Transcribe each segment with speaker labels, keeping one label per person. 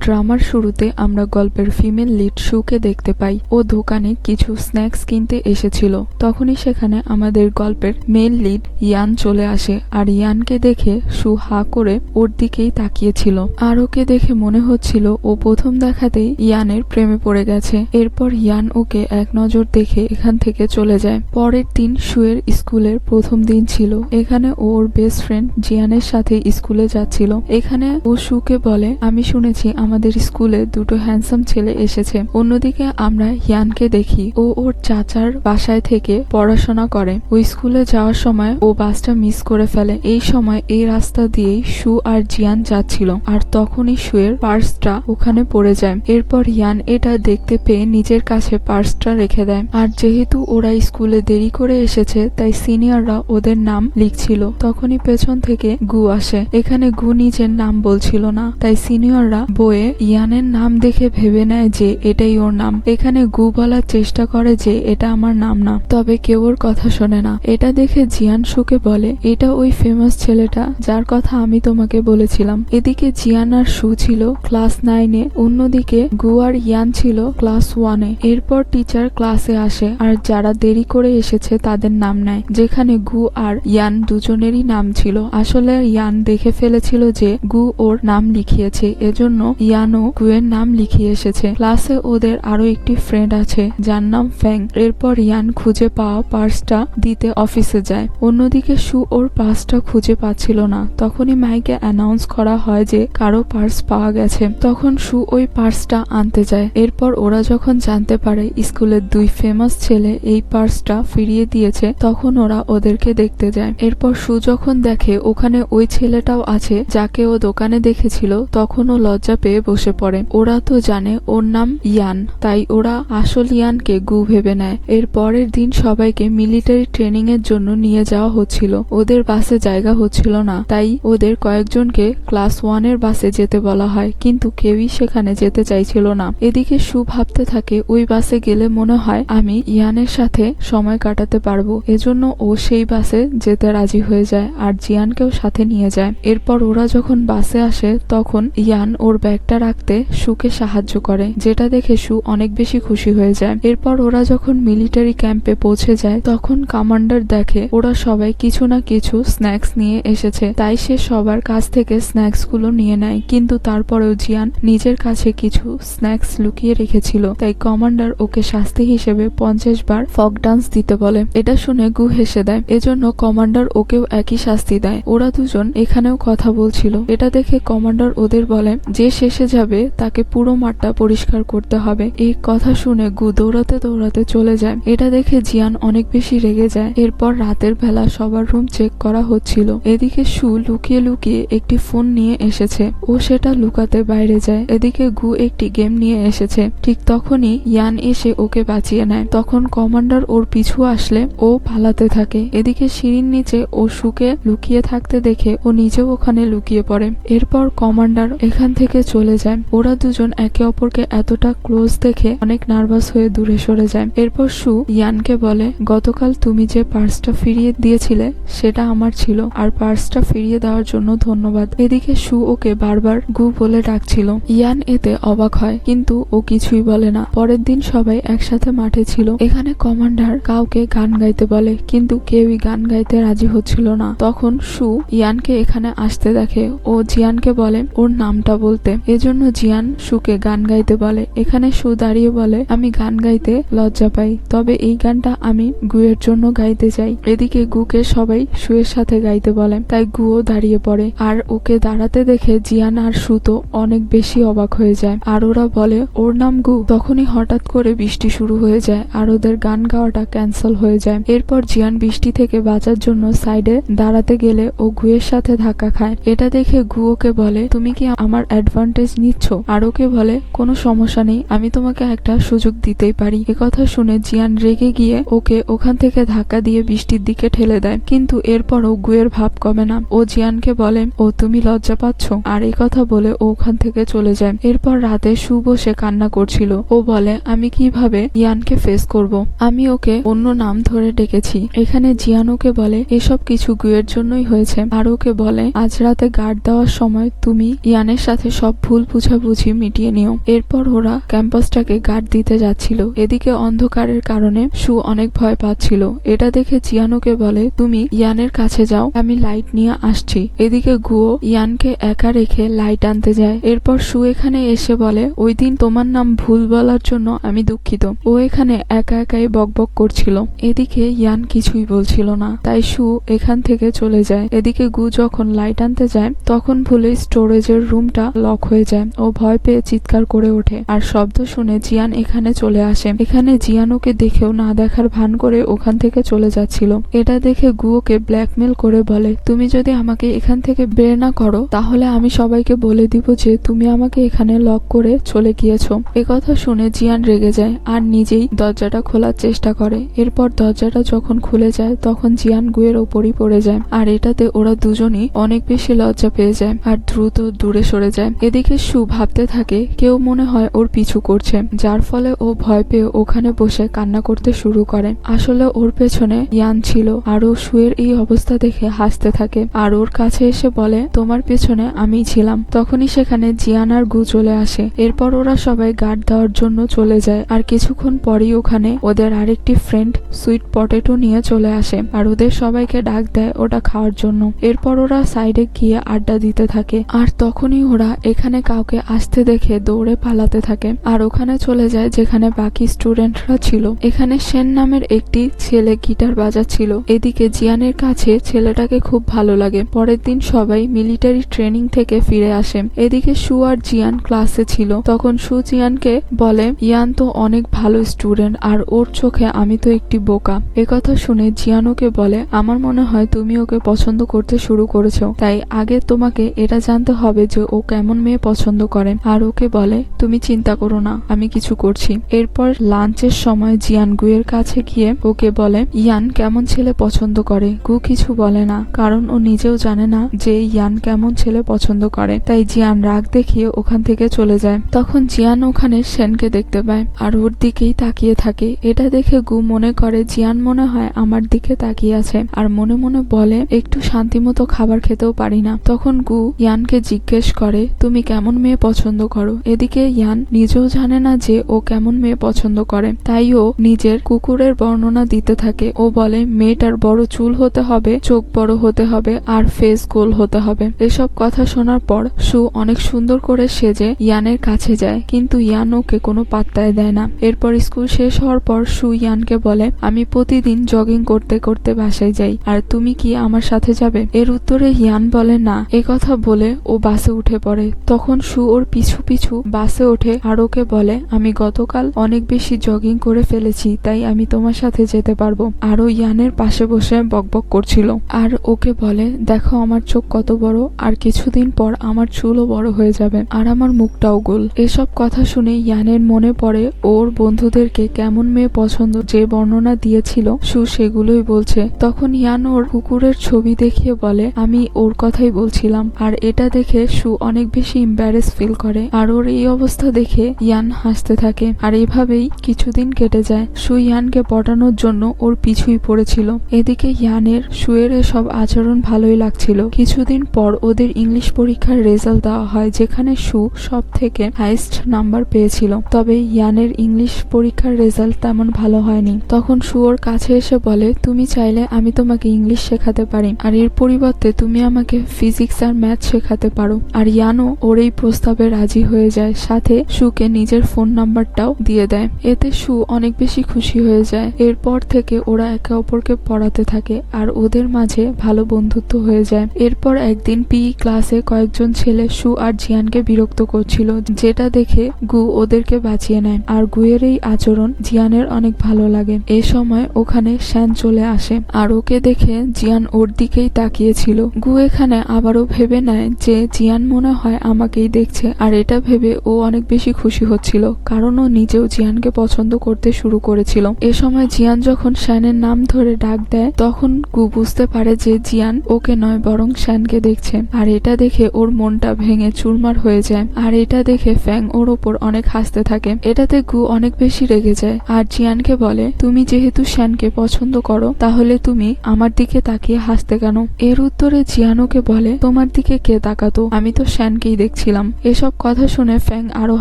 Speaker 1: ড্রামার শুরুতে আমরা গল্পের ফিমেল লিড শুকে দেখতে পাই। ও দোকানে কিছু স্ন্যাক্স কিনতে এসেছিল। তখনই সেখানে আমাদের গল্পের মেল লিড ইয়ান চলে আসে, আর ইয়ানকে দেখে শু হা করে ওর দিকেই তাকিয়েছিল। আর ওকে দেখে মনে হচ্ছিল ও প্রথম দেখাতেই ইয়ানের প্রেমে পড়ে গেছে। এরপর ইয়ান ওকে এক নজর দেখে এখান থেকে চলে যায়। পরের দিন শুয়ের স্কুলের প্রথম দিন ছিল। এখানে ওর বেস্ট ফ্রেন্ড জিয়ানের সাথে স্কুলে যাচ্ছিল। এখানে ও শুকে বলে, আমি শুনেছি আমাদের স্কুলে দুটো হ্যান্ডসাম ছেলে এসেছে। অন্যদিকে আমরা ইয়ানকে দেখি ও ওর চাচার বাসায় থেকে পড়াশোনা করে। ওই স্কুলে যাওয়ার সময় ও বাসটা মিস করে ফেলে। এই সময় এই রাস্তা দিয়েই শু আর জিয়ান যাচ্ছিল, আর তখনই শুয়ের পার্সটা ওখানে পড়ে যায়। এরপর ইয়ান এটা দেখতে পেয়ে নিজের কাছে পার্সটা রেখে দেয়। আর যেহেতু ওরা স্কুলে দেরি করে এসেছে, তাই সিনিয়ররা ওদের নাম লিখছিল। তখনই পেছন থেকে গু আসে। এখানে গু নিজের নাম বলছিল না, তাই সিনিয়ররা বইয়ে ইয়ানের নাম দেখে ভেবে নেয় যে এটাই ওর নাম। এখানে গু বলার চেষ্টা করে যে এটা আমার নাম না, তবে কেউ ওর কথা শোনে না। এটা দেখে জিয়ান শুকে বলে, এটা ওই ফেমাস ছেলেটা যার কথা আমি তোমাকে বলেছিলাম। এদিকে জিয়ান আর শু ছিল ক্লাস 9-এ, অন্যদিকে গু আর ইয়ান ছিল ক্লাস 1-এ। এরপর টিচার ক্লাসে আসে আর যারা দেরি করে এসেছে তাদের নাম নেয়, যেখানে গু আর ইয়ান দুজনেরই নাম ছিল। আসলে ইয়ান দেখে ফেলেছিল যে গু ওর নাম লিখিয়েছে, এজন্য ইয়ানও গুয়ের নাম লিখিয়ে এসেছে। ক্লাসে ওদের আরো একটি ফ্রেন্ড আছে যার নাম ফ্যাং। এরপর ইয়ান খুঁজে পাওয়া পার্সটা দিতে অফিসে যায়। অন্যদিকে শু ওর পার্সটা খুঁজে পাচ্ছিল না। তখনই মাইকে অ্যানাউন্স করা হয় যে কারো পার্স পাওয়া গেছে। তখন শু ওই পার্সটা আনতে যায়। এরপর ওরা যখন জানতে পারে স্কুলের দুই ফেমাস ছেলে এই পার্সটা ফিরিয়ে দিয়েছে, তখন ওরা ওদেরকে দেখতে যায়। এরপর শু যখন দেখে ওখানে ওই ছেলেটাও আছে যাকে ও দোকানে দেখেছিল, তখন ও লজ্জা পেয়ে বসে পড়ে। ওরা তো জানে ওর নাম ইয়ান, তাই ওরা আসল ইয়ানকে গু ভেবে নেয়। এর পরের দিন সবাইকে মিলিটারি ট্রেনিং এর জন্য নিয়ে যাওয়া হচ্ছিল। ওদের বাসে জায়গা হচ্ছিল না, তাই ওদের কয়েকজনকে ক্লাস 1-এর বাসে যেতে বলা হয়, কিন্তু কেউই সেখানে যেতে চাইছিল না। এদিকে শু ভাবতে থাকে ওই বাসে গেলে মনে হয় আমি ইয়ানের সাথে সময় কাটাতে পারবো, এজন্য ও সেই বাসে যেতে রাজি হয়ে যায় আর জিয়ানকেও সাথে নিয়ে যায়। এরপর ওরা যখন বাসে আসে তখন ইয়ান ওর ব্যাগটা রাখতে শুকে সাহায্য করে, যেটা দেখে শু অনেক বেশি খুশি হয়ে যায়। এরপর ওরা যখন মিলিটারি ক্যাম্পে পৌঁছে যায় তখন কমান্ডার দেখে ওরা সবাই কিছু না কিছু স্ন্যাক্স নিয়ে এসেছে, তাই সে সবার কাছ থেকে স্ন্যাক্স গুলো নিয়ে নেয়। কিন্তু তারপরেও জিয়ান নিজের কাছে কিছু স্ন্যাক্স লুকিয়ে রেখেছিল, তাই কমান্ডার ওকে শাস্তি হিসেবে 50 বার ফক ডান্স দিতে বলে। এটা শুনে গু হেসে দেয়, এজন্য কমান্ডার ওকেও একই শাস্তি দেয়। ওরা দুজন এখানেও কথা বলছিল। এটা দেখে কমান্ডার ওদের বলে যে শেষে যাবে তাকে পুরো মাঠটা পরিষ্কার করতে হবে। এই কথা শুনে গু দৌড়াতে দৌড়াতে চলে যায়। এটা দেখে জিয়ান অনেক বেশি রেগে যায়। এরপর রাতের বেলা সবার রুম চেক করা হচ্ছিল। এদিকে শু লুকিয়ে লুকিয়ে একটি ফোন নিয়ে এসেছে, ও সেটা লুকাতে বাইরে যায়। এদিকে গু একটি গেম নিয়ে এসেছে। ঠিক তখনই ইয়ান এসে ওকে বাঁচিয়ে নেয়। তখন কমান্ডার ওর পিছু আসলে ও পালাতে থাকে। এদিকে সিঁড়ির নিচে ও শুকে লুকিয়ে থাকতে দেখে ও নিজেও ওখানে লুকিয়ে পড়ে। এরপর কমান্ডার এখান থেকে চলে যায়। ওরা দুজন একে অপরকে এতটা ক্লোজ দেখে অনেক নার্ভাস হয়ে দূরে সরে যায়। এরপর শু ইয়ানকে বলে, গতকাল তুমি যে পার্সটা ফিরিয়ে দিয়েছিলে সেটা আমার ছিল, আর পার্সটা ফিরিয়ে দেওয়ার জন্য ধন্যবাদ। এদিকে শু ওকে বারবার গু বলে ডাকছিল। ইয়ান এতে অবাক হয়, কিন্তু ও কিছুই বলে না। পরের দিন সবাই একসাথে মাঠে ছিল। এখানে কমান্ডার কাউকে গান গাইতে বলে, কিন্তু কেউই গান গাইতে রাজি হচ্ছিল না। তখন শু ইয়ানকে এখানে আসতে দেখে। ও জিয়ানকে বলে ওর নামটা বলতে, এজন্য জিয়ান শুকে গান গাইতে বলে। এখানে শু দাঁড়িয়ে বলে, আমি গান গাইতে লজ্জা পাই, তবে এই গানটা আমি গুয়ের জন্য গাইতে চাই। এদিকে গুকে সবাই শুয়ের সাথে গাইতে বলে, তাই গুও দাঁড়িয়ে পড়ে। আর ওকে দাঁড়াতে দেখে জিয়ান আর শু তো অনেক বেশি অবাক হয়ে যায়। আর ওরা বলে ওর নাম গু। তখনই হঠাৎ করে বৃষ্টি শুরু হয়ে যায় আর ওদের গান গাওয়াটা ক্যান্সেল হয়ে যায়। এরপর জিয়ান বৃষ্টি থেকে বাঁচার জন্য সাইডে দাঁড়াতে গেলে ও গুয়ের সাথে ধাক্কা খায়। এটা দেখে গু ওকে বলে, তুমি কি আমার অ্যাডভান্টেজ নিচ্ছ? আর ওকে বলে, কোনো সমস্যা নেই, আমি তোমাকে একটা সুযোগ দিতেই পারি। একথা শুনে জিয়ান রেগে গিয়ে ওকে ওখান থেকে ধাক্কা দিয়ে বৃষ্টির দিকে ঠেলে দেয়। কিন্তু এরপরও গুয়ের ভাব কমে না। ও জিয়ানকে বলে, ও তুমি লজ্জা পাচ্ছ? আর এই কথা বলে ও ওখান থেকে চলে যায়। এরপর রাতে শু বসে কান্না করছিল। ও বলে, আমি কিভাবে ইয়ানকে ফেস করব? আমি ওকে অন্য নাম ধরে ডেকেছি। এখানে জিয়ান ওকে বলে এসব কিছু গুয়ের জন্যই হয়েছে। আর ওকে বলে, আজ রাতে গার্ড দেওয়ার সময় তুমি ইয়ানের সাথে সব ভুল বুঝাবুঝি মিটিয়ে নিও। এরপর ওরা ক্যাম্পাসটাকে গার্ড দিতে যাচ্ছিল। এদিকে অন্ধকারের কারণে সু অনেক ভয় পাচ্ছিল। এটা দেখে জিয়ান ওকে বলে, তুমি ইয়ানের কাছে যাও, আমি লাইট নিয়ে আসছি। এদিকে গুয়ো ইয়ানকে একা রেখে লাইট আনতে যায়। এরপর সু এখানে এসে বলে, ওই দিন তোমার নাম ভুল বলার জন্য আমি দুঃখিত। ও এখানে একা একাই বকবক করছিল। এদিকে ইয়ান কিছুই বলছিল না, তাই সু এখান থেকে চলে যায়। এদিকে গু যখন লাইট আনতে যায় তখন ভুলে স্টোরেজের রুমটা লক হয়ে যায়। ও ভয় পেয়ে চিৎকার করে ওঠে আর শব্দ শুনে জিয়ান এখানে চলে আসে। এখানে জিয়ান ওকে দেখেও না দেখার ভান করে ওখান থেকে চলে যাচ্ছিল। এটা দেখে গুয়োকে ব্ল্যাকমেল করে বলে, তুমি যদি আমাকে এখান থেকে বের না করো তাহলে আমি সবাইকে বলে দিব যে তুমি আমাকে এখানে লক করে চলে গিয়েছো। একথা শুনে জিয়ান রেগে যায় আর নিজেই দরজাটা খোলার চেষ্টা করে। এরপর দরজাটা যখন খুলে যায় তখন জিয়ান গুয়ের ওপরই পড়ে যায় আর এটাতে ওরা দুজনই অনেক বেশি লজ্জা পেয়ে যায় আর দ্রুত দূরে সরে যায়। এদিকে সু ভাবতে থাকে কেউ মনে হয় ওর পিছু করছে, যার ফলে ও ভয় পেয়ে ওখানে বসে কান্না করতে শুরু করে। আসলে ওর পেছনে ইয়ান ছিল আর ও সুয়ের এই অবস্থা দেখে হাসতে থাকে আর ওর কাছে এসে বলে, তোমার পেছনে আমিই ছিলাম। তখনই সেখানে জিয়ান আর গু চলে আসে। এরপর ওরা সবাই গার্ড দেওয়ার জন্য চলে যায় আর কিছুক্ষণ পরেই ওখানে ওদের আরেকটি ফ্রেন্ড সুইট পটেটো নিয়ে চলে আসে আর ওদের সবাইকে ডাক দেয় ওটা খাওয়ার জন্য। এরপর ওরা সাইডে গিয়ে আড্ডা দিতে থাকে আর তখনই ওরা এখানে কাউকে আসতে দেখে দৌড়ে পালাতে থাকে আর ওখানে চলে যায় যেখানে বাকি স্টুডেন্টরা ছিল। এখানে সেন নামের একটি ছেলে গিটার বাজাচ্ছিল। এদিকে জিয়ানের কাছে ছেলেটাকে খুব ভালো লাগে। পরের দিন সবাই মিলিটারি ট্রেনিং থেকে ফিরে আসে। এদিকে সু আর জিয়ান ক্লাসে ছিল। তখন সু জিয়ানকে বলে, ইয়ান তো অনেক ভালো স্টুডেন্ট আর ওর চোখে আমি তো একটি বোকা। একথা শুনে জিয়ান ওকে বলে, আমার মনে হয় তুমি ওকে পছন্দ করতে শুরু করেছো, তাই আগে তোমাকে এটা জানতে হবে যে ও কেমন মেয়ে পছন্দ করে। আর ওকে বলে, তুমি চিন্তা করো না, আমি কিছু করছি। এরপর লাঞ্চের সময় জিয়ান গুয়ের কাছে গিয়ে ওকে বলে ইয়ান কেমন ছেলে পছন্দ করে। গু কিছু বলে না কারণ ও নিজেও জানে না যে ইয়ান কেমন ছেলে পছন্দ করে। তাই জিয়ান রাগ দেখিয়ে ওখান থেকে চলে যায়। তখন জিয়ান ওখানে সেনকে দেখতে পায় আর ওর দিকেই তাকিয়ে থাকে। এটা দেখে গু মনে করে জিয়ান মনে হয় আমার দিকে তাকিয়ে আছে আর মনে মনে বলে, একটু শান্তিমতো খাবার খেতেও পারি না। তখন গু ইয়ানকে জিজ্ঞেস করে, তুমি কেমন মেয়ে পছন্দ করো। এদিকে ইয়ান নিজেও জানে না যে ও কেমন মেয়ে পছন্দ করে, তাই ও নিজের কুকুরের বর্ণনা দিতে থাকে। ও বলে, মেয়েটার বড় চুল হতে হবে, চোখ বড় হতে হবে আর ফেস গোল হতে হবে। এসব কথা শোনার পর সু অনেক সুন্দর করে সেজে ইয়ানের কাছে যায়, কিন্তু ইয়ান ওকে কোনো পাত্তায় দেয় না। এরপর স্কুল শেষ হওয়ার পর সু ইয়ানকে বলে, আমি প্রতিদিন জগিং করতে করতে বাসায় যাই, আর তুমি কি আমার সাথে যাবে। এর উত্তরে ইয়ান বলে না। কথা বলে ও বাসে উঠে পড়ে। তখন সু ওর পিছু পিছু বাসে ওঠে আর ওকে বলে, আমি গতকাল অনেক বেশি জগিং করে ফেলেছি, তাই আমি তোমার সাথে যেতে পারবো। আর ও ইয়ানের পাশে বসে বকবক করছিল আর ওকে বলে, দেখো আমার চোখ কত বড়, আর কিছুদিন পর আমার চুলও বড় হয়ে যাবে আর আমার মুখটাও গোল। এসব কথা শুনে ইয়ানের মনে পড়ে ওর বন্ধুদেরকে কেমন মেয়ে পছন্দ যে বর্ণনা দিয়েছিল সু সেগুলোই বলছে। তখন ইয়ান ওর কুকুরের ছবি দেখিয়ে বলে, আমি ওর কথাই বলছিলাম। আর এটা দেখে সু অনেক বেশি এম্বারেস ফিল করে আর ওর এই অবস্থা দেখে ইয়ান হাসতে থাকে। আর এভাবেই কিছুদিন কেটে যায়। সু ইয়ানকে পটানোর জন্য ওর পিছুই পড়েছিল। এদিকে ইয়ানের সুয়ের এসব আচরণ ভালোই লাগছিল। কিছুদিন পর ওদের ইংলিশ পরীক্ষার রেজাল্ট দেওয়া হয়, যেখানে সু সব থেকে হাইস্ট নাম্বার পেয়েছিল। তবে ইয়ানের ইংলিশ পরীক্ষার রেজাল্ট তেমন ভালো হয়নি। তখন সু ওর কাছে এসে বলে, তুমি চাইলে আমি তোমাকে ইংলিশ শেখাতে পারি, আর এর পরিবর্তে তুমি আমাকে ফিজিক্স আর ম্যাথ শেখাতে পারো। আর ইয়ানও ওর এই প্রস্তাবে রাজি হয়ে যায়, সাথে সুকে নিজের ফোন নাম্বারটাও দিয়ে দেয়। এতে সু অনেক বেশি খুশি হয়ে যায়। এরপর থেকে ওরা একে অপরকে পড়াতে থাকে আর ওদের মাঝে ভালো বন্ধুত্ব হয়ে যায়। এরপর একদিন পিই ক্লাসে কয়েকজন ছেলে সু আর জিয়ানকে বিরক্ত করছিল, যেটা দেখে গু ওদেরকে বাঁচিয়ে নেয় আর গুয়ের এই আচরণ জিয়ানের অনেক ভালো লাগে। এ সময় ওখানে শ্যান চলে আসে আর ওকে দেখে জিয়ান ওর দিকেই তাকিয়েছিল। গু এখানে আবারও ভেবে নেয় যে জিয়ান মনে হয় আমাকেই দেখছে, আর এটা ভেবে ও অনেক বেশি খুশি হচ্ছিল কারণ ও নিজেও জিয়ানকে পছন্দ করতে শুরু করেছিল। এ সময় জিয়ান যখন শ্যানের নাম ধরে ডাক দেয় তখন গু বুঝতে পারে যে জিয়ান ওকে নয় বরং শ্যানকে দেখছে, আর এটা দেখে ওর মনটা ভেঙে চুরমার হয়ে যায়। আর এটা দেখে ফ্যাং ওর ওপর অনেক হাসতে থাকে। এটাতে গু অনেক বেশি রেগে যায় আর জিয়ানকে বলে, তুমি যেহেতু শ্যানকে পছন্দ করো তাহলে তুমি আমার দিকে তাকিয়ে হাসতে কেন। এর উত্তরে জিয়ান ওকে বলে, তোমার দিকে কে তাকাতো, আমি তো শ্যানকেই দেখছিলাম। এসব কথা শুনে ফ্যাং আরো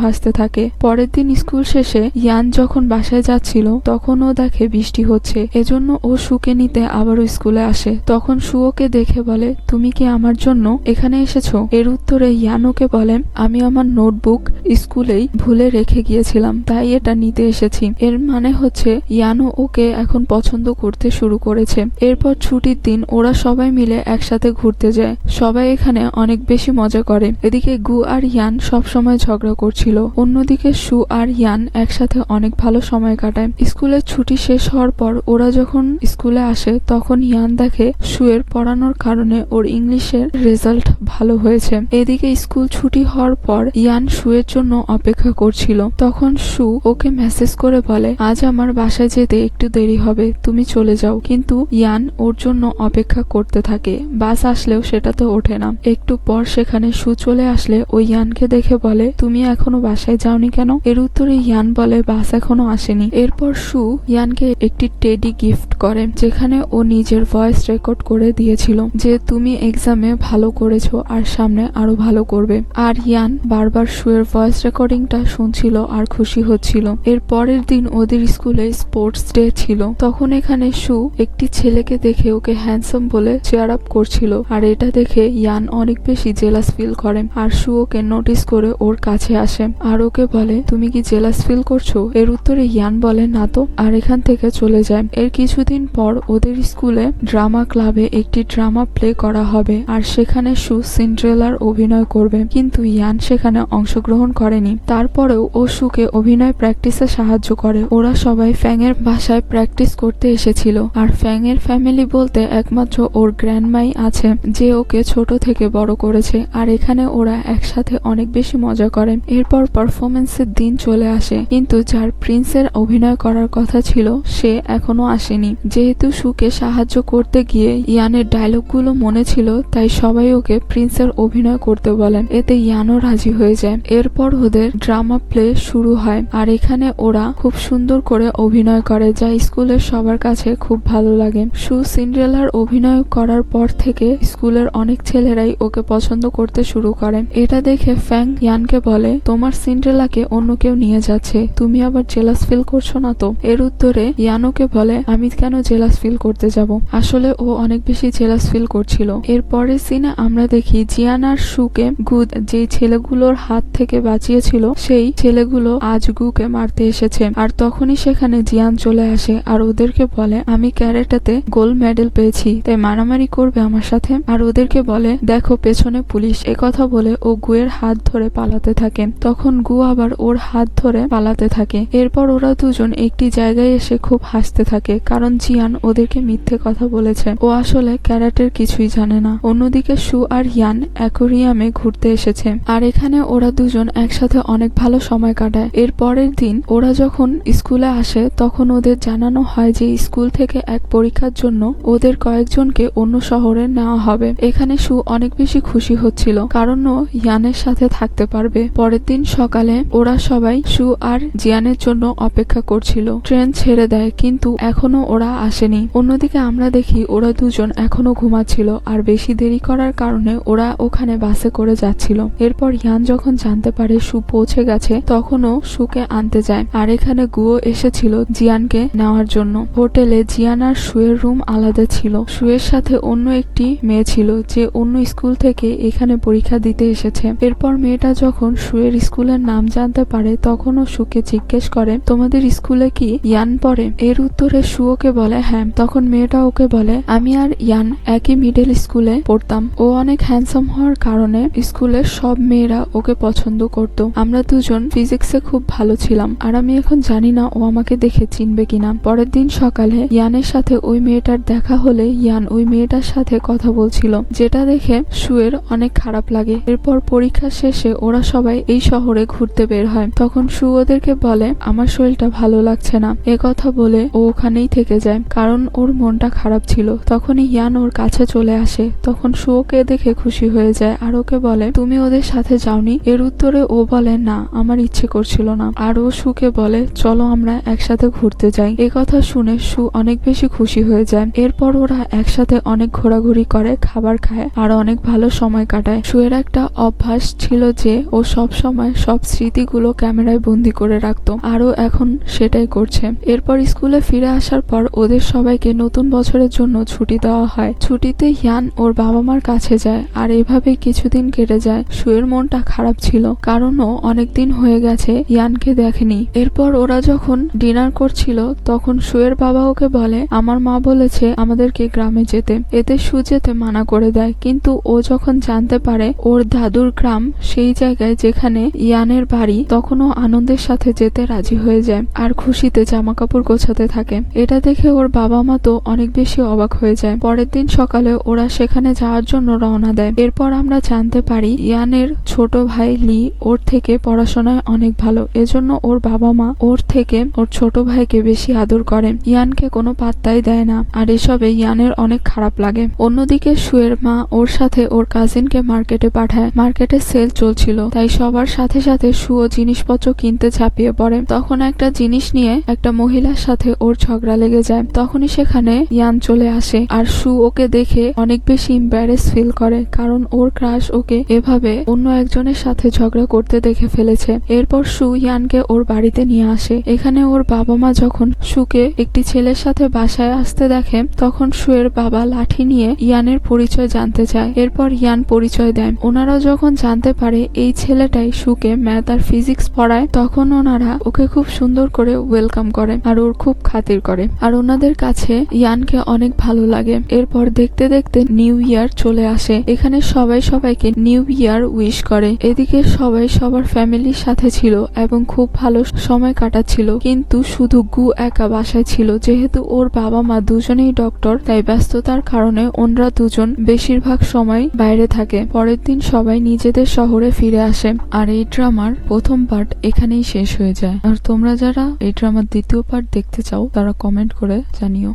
Speaker 1: হাসতে থাকে। পরের দিন স্কুল শেষে ইয়ান যখন বাসায় যাচ্ছিল তখন ও দেখে বৃষ্টি হচ্ছে, এজন্য ও শুকে নিতে আবারও স্কুলে আসে। তখন শু ওকে দেখে বলে, তুমি কি আমার জন্য এখানে এসেছো? এর উত্তরে ইয়ান ওকে বলে, আমি আমার নোটবুক স্কুলেই ভুলে রেখে গিয়েছিলাম, তাই এটা নিতে এসেছি। এর মানে হচ্ছে ইয়ানও ওকে এখন পছন্দ করতে শুরু করেছে। এরপর ছুটির দিন ওরা সবাই মিলে একসাথে ঘুরতে যায়। সবাই এখানে অনেক বেশি মজা করে। এদিকে গু আর ইয়ান সব সময় ঝগড়া করছিল, অন্যদিকে শু আর ইয়ান একসাথে অনেক ভালো সময় কাটায়। স্কুলের ছুটি শেষ হওয়ার পর ওরা যখন স্কুলে আসে তখন ইয়ান দেখে শুয়ের পড়ানোর কারণে ওর ইংলিশের রেজাল্ট ভালো হয়েছে। এদিকে স্কুল ছুটি হওয়ার পর ইয়ান শুয়ের জন্য অপেক্ষা করছিল। তখন শু ওকে মেসেজ করে বলে, আজ আমার বাসায় যেতে একটু দেরি হবে, তুমি চলে যাও। কিন্তু ইয়ান ওর জন্য অপেক্ষা করতে থাকে। বাস আসলেও সেটাতে ওঠে না। একটু পর সেখানে শু চলে আসলে ও ইয়ানকে দেখে বলে, তুমি এখনো বাসায় যাওনি কেন? এর উত্তরে ইয়ান বলে, বাস এখনো আসেনি। এরপর শু ইয়ানকে একটি টেডি গিফট করে, যেখানে ও নিজের ভয়েস রেকর্ড করে দিয়েছিল যে তুমি এক্সামে ভালো করেছো আর সামনে আরো ভালো করবে। আর ইয়ান বারবার শুয়ের ভয়েস রেকর্ডিংটা শুনছিল আর খুশি হচ্ছিল। এর পরের দিন ওদের স্কুলে স্পোর্টস ডে ছিল। তখন এখানে শু একটি ছেলেকে দেখে ওকে হ্যান্ডসাম বলে চেয়ার আপ করছিল, আর এটা দেখে ইয়ান অনেক বেশি জেলাস ফিল করে। আর শু ওকে নোটিস করে ওর কাছে আসে আর ওকে বলে, তুমি কি জেলাস ফিল করছো? এর উত্তরে ইয়ান বলে, না তো, আর এখান থেকে চলে যায়। এর কিছুদিন পর ওদের স্কুলে ড্রামা ক্লাবে একটি ড্রামা প্লে করা হবে, আর সেখানে শু সিন্ড্রেলার অভিনয় করবে। কিন্তু ইয়ান সেখানে অংশগ্রহণ করেনি। তারপরেও ও শুকে অভিনয় প্র্যাকটিসে সাহায্য করে। ওরা সবাই ফ্যাংয়ের বাসায় প্র্যাকটিস করতে এসেছিল। আর ফ্যাংয়ের ফ্যামিলি বলতে একমাত্র ওর গ্র্যান্ডমাই আছে, যে ওকে ছোট থেকে বড় করেছে। আর এখানে ওরা একসাথে অনেক বেশি মজা করে। এরপর পারফরমেন্সের দিন চলে আসে, কিন্তু যার প্রিন্সের অভিনয় করার কথা ছিল সে এখনো আসেনি। যেহেতু শুকে সাহায্য করতে গিয়ে ইয়ানের ডায়লগগুলো মনে ছিল, তাই সবাই ওকে প্রিন্সের অভিনয় করতে বলেন। এতে ইয়ানও রাজি হয়ে যায়। এরপর ওদের ড্রামা প্লে শুরু হয়, আর এখানে ওরা খুব সুন্দর করে অভিনয় করে, যা স্কুলের সবার কাছে খুব ভালো লাগে। শু সিন্ড্রেলার অভিনয় করার পর থেকে স্কুলের অনেক ছেলেরাই ওকে পছন্দ করতে শুরু করে। এটা দেখে ফ্যাং ইয়ানকে বলে, তোমার সিন্ড্রেলাকে অন্য কেউ নিয়ে যাচ্ছে, তুমি আবার জেলাস ফিল করছো না তো? এর উত্তরে ইয়ান ওকে বলে, আমি কেন জেলাস ফিল করতে যাব? আসলে ও অনেক বেশি জেলাস ফিল করছিল। এর পরের সিনে আমরা দেখি জিয়ান আর শুকে গু যেই ছেলেগুলোর হাত থেকে বাঁচিয়েছিল সেই ছেলেগুলো আজ গুকে মারতে এসেছে। আর তখনই সেখানে জিয়ান চলে আসে আর ওদেরকে বলে, আমি ক্যারেটাতে গোল্ড মেডেল পেয়েছি, তাই মারামারি করবে আমার সাথে? আর ওদেরকে বলে, দেখো পেছনে পুলিশ। একথা বলে ও গুয়ের হাত ধরে পালাতে থাকে। তখন গু আবার ওর হাত ধরে পালাতে থাকে। এরপর ওরা দুজন একটি জায়গায় এসে খুব হাসতে থাকে, কারণ জিয়ান ওদেরকে মিথ্যে কথা বলেছে। ও আসলে ক্যারাটের কিছুই জানে না। অন্যদিকে শু আর ইয়ান অ্যাকোরিয়ামে ঘুরতে এসেছে, আর এখানে ওরা দুজন একসাথে অনেক ভালো সময় কাটায়। এর পরের দিন ওরা যখন স্কুলে আসে তখন ওদের জানানো হয় যে স্কুল থেকে এক পরীক্ষার জন্য ওদের কয়েকজনকে অন্য শহরে নেওয়া হবে। এখানে শু অনেক বেশি খুশি হচ্ছিল, কারণ ও ইয়ানের সাথে থাকতে পারবে। পরের দিন সকালে ওরা সবাই শু আর জিয়ানের জন্য অপেক্ষা করছিল। ট্রেন ছেড়ে দেয়, কিন্তু এখনো ওরা আসেনি। অন্যদিকে আমরা দেখি ওরা দুজন এখনো ঘুমাচ্ছিল, আর বেশি দেরি করার কারণে ওরা ওখানে বাসে করে যাচ্ছিল। এরপর ইয়ান যখন জানতে পারে শু পৌঁছে গেছে তখনও শুকে আনতে যায়। আর এখানে গুও এসেছিল জিয়ানকে নেওয়ার জন্য। হোটেলে জিয়ান আর শুয়ের রুম আলাদা ছিল। শুয়ের সাথে অন্য একটি মেয়ে ছিল, যে অন্য স্কুল থেকে এখানে পরীক্ষা দিতে এসেছে। এরপর মেয়েটা যখন শুয়ের স্কুলের নাম জানতে পারে তখনও শুকে জিজ্ঞেস করে, তোমাদের স্কুলে কি ইয়ান পড়ে? এর উত্তরে শু ওকে বলে, হ্যাঁ। তখন মেয়েটা ওকে বলে, আমি আর ইয়ান একই মিডল স্কুলে পড়তাম। ও অনেক হ্যান্ডসাম হওয়ার কারণে স্কুলের সব মেয়েরা ওকে পছন্দ করত। আমরা দুজন ফিজিক্সে খুব ভালো ছিলাম, আর আমি এখন জানি না ও আমাকে দেখে চিনবে কিনা। পরের দিন সকালে ইয়ানের সাথে ওই মেয়েটার দেখা হলে ইয়ান ওই মেয়েটার সাথে কথা বলছিল, যেটা দেখে শুয়ের অনেক খারাপ লাগে। এরপর পরীক্ষা শেষে ওরা সবাই এই শহরে ঘুরতে বের হয়। তখন শু ওদেরকে বলে, আমার শরীরটা ভালো লাগছে না। কথা বলে ও ওখানেই থেকে যায়, কারণ ওর মনটা খারাপ ছিল। তখনই ইয়ান ওর কাছে চলে আসে। তখন শু ওকে দেখে খুশি হয়ে যায় আর ওকে বলে, তুমি ওদের সাথে যাওনি? এর উত্তরে ও বলে না আমার ইচ্ছে করছিল না, আর ও সুকে বলে চলো আমরা একসাথে ঘুরতে যাই। এ কথা শুনে সু অনেক বেশি খুশি হয়ে যায়। এরপর ওরা একসাথে অনেক ঘোরাঘুরি করে, খাবার খায় আর অনেক ভালো সময় কাটায়। সুয়ের একটা অভ্যাস ছিল যে ও সব সময় সব স্মৃতিগুলো ক্যামেরায় বন্দি করে রাখতো, আরও এখন সেটাই করছে। এরপর স্কুলে ফিরে আসার পর ওদের সবাইকে নতুন বছরের জন্য ছুটি দেওয়া হয়। ছুটিতে ইয়ান ওর বাবা মার কাছে যায়, আর এভাবেই কিছুদিন কেটে যায়। সুয়ের মনটা খারাপ ছিল, কারণ ও অনেকদিন হয়ে গেছে ইয়ানকে দেখেনি। এরপর ওরা যখন ডিনার করছিল তখন সুয়ের বাবা ওকে বলে আমার মা বলেছে আমাদেরকে গ্রামে যেতে। এতে সু যেতে মানা করে দেয়, কিন্তু ও যখন জানতে পারে ওর দাদুর গ্রাম সেই জায়গায় যেখানে ইয়ানের বাড়ি, তখন ও আনন্দের সাথে যেতে রাজি হয়ে যায় আর খুশিতে জামা কাপড় গোছাতে থাকে। এটা দেখে ওর বাবা মা তো অনেক বেশি অবাক হয়ে যায়। পরের দিন সকালে ওরা সেখানে যাওয়ার জন্য রওনা দেয়। এরপর আমরা জানতে পারি ইয়ানের ছোট ভাই লি ওর থেকে পড়াশোনায় অনেক ভালো, এজন্য ওর বাবা মা ওর থেকে ওর ছোট ভাইকে বেশি আদর করে, ইয়ানকে কোনো পাত্তাই দেয় না। আর এসবে ইয়ানের অনেক খারাপ লাগে। অন্যদিকে সুয়ের মা ওর সাথে ওর কাজিনকে মার্কেটে পাঠায়। মার্কেটে সেল চলছিল, তাই সবার সাথে সাথে সুও জিনিসপত্র কিনতে ঝাঁপিয়ে পড়ে। তখন একটা জিনিস নিয়ে একটা মহিলার সাথে ওর ঝগড়া লেগে যায়। তখনই সেখানে ইয়ান চলে আসে, আর সু ওকে দেখে অনেক বেশি এম্বারেস ফিল করে, কারণ ওর ক্রাশ ওকে এভাবে অন্য একজনের সাথে ঝগড়া করতে দেখে ফেলেছে। এরপর সু ইয়ানকে ওর বাড়িতে নিয়ে আসে। এখানে ওর বাবা মা যখন সুকে একটি ছেলের সাথে বাসায় আসতে দেখে তখন সুয়ের বাবা লাঠি নিয়ে ইয়ানের পরিচয় জানতে চায়। এরপর ইয়ান পরিচয় দেয়। ওনারা যখন জানতে পারে এই ছেলেটাই সুকে ম্যাথ আর ফিজিক্স পড়ায়, তখন ওনারা ওকে খুব সুন্দর করে ওয়েলকাম করে আর ওর খুব খাতির করে, আর ওনাদের কাছে ইয়ানকে অনেক ভালো লাগে। এরপর দেখতে দেখতে নিউ ইয়ার চলে আসে। এখানে সবাই সবাইকে নিউ ইয়ার উইশ করে। এদিকে সবাই সবার ফ্যামিলির সাথে ছিল এবং খুব ভালো সময় কাটাচ্ছিল, কিন্তু শুধু গু একা বাসায় ছিল। যেহেতু ওর বাবা মা দুজনেই ডক্টর, তাই ব্যস্ততার কারণে ওনরা দুজন বেশিরভাগ সময় বাইরে থাকে। পরের দিন সবাই নিজেদের শহরে ফিরে আসে। আর এই ড্রামার প্রথম পার্ট এখানেই শেষ হয়ে যায়। আর তোমরা যারা এই ড্রামার দ্বিতীয় পার্ট দেখতে চাও তারা কমেন্ট করে জানিও।